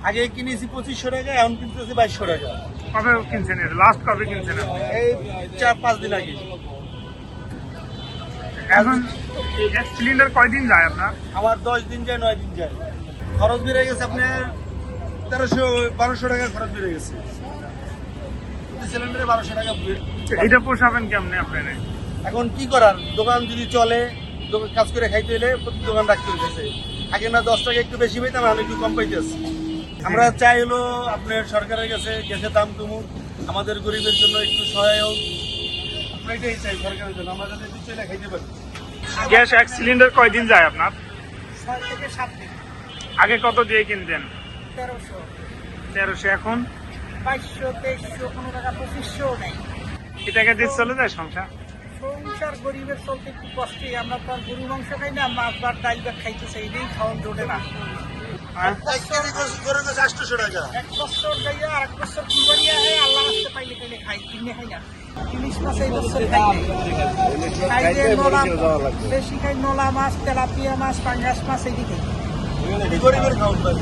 আগে কিনেছি 2500 টাকা, এখন কিনতেছি 2200 টাকা। কবে কিনছেন এটা? লাস্ট কবে কিনছেন আপনি? এই 4-5 দিন আগে। এখন এক সিলিন্ডার কয়দিন যায় আপনার? আমার 10 দিন যায়, 9 দিন যায়। খরচ বেড়ে গেছে আপনার 1300-1200 টাকা খরচ বেড়ে গেছে। প্রতি সিলিন্ডারে 1200 টাকা। এটা পোষাবেন কেমনে আপনারা? এখন কি করার, দোকান যদি চলে, দোকান কাজ করে খাইতে হলে প্রতি দোকান রাখতে হইতেছে। আগে না 10 টাকা একটু বেশি পাইতাম, এখন একটু কম পাইতেছি। আমরা চাই হলো আপনার সরকারের কাছে গ্যাসের দাম কমুক, আমাদের গরিবের জন্য একটু সহায়ক। আমরা এটাই চাই সরকারের জন্য, আমরা যাতে একটু চলে খাইতে পারি। গ্যাস এক সিলিন্ডার কয়দিন যায় আপনার? 6 থেকে 7 দিন। আগে কত দিয়ে কিনতেন? 1300, 1300, এখন 2200, 2300, কোনো টাকা 2500 নেই। এটাকে দিয়ে চলে যায় সংসার? সংসার গরিবের চলতে একটু কষ্টে। আমরা তো আর গরু মাংস খাই না, মাছ ভাত ডাল ভাত খাইতে চাই, এটাই খাওয়ান জোটে না। হ্যাঁ? 800 টাকা। 1 বছর যাইয়া আর 1 বছর কুরবানি আহে, আল্লাহ রাস্তে পাইলে পাইলে খাই, কিনে খাই না। ইলিশ মাছ এই বছর খাই নাই। খাই যে নোলা, বেশি খাই নোলা মাছ, তেলাপিয়া মাছ, পাঙ্গাস মাছ, এইদিকে গরিবের খাওয়ান।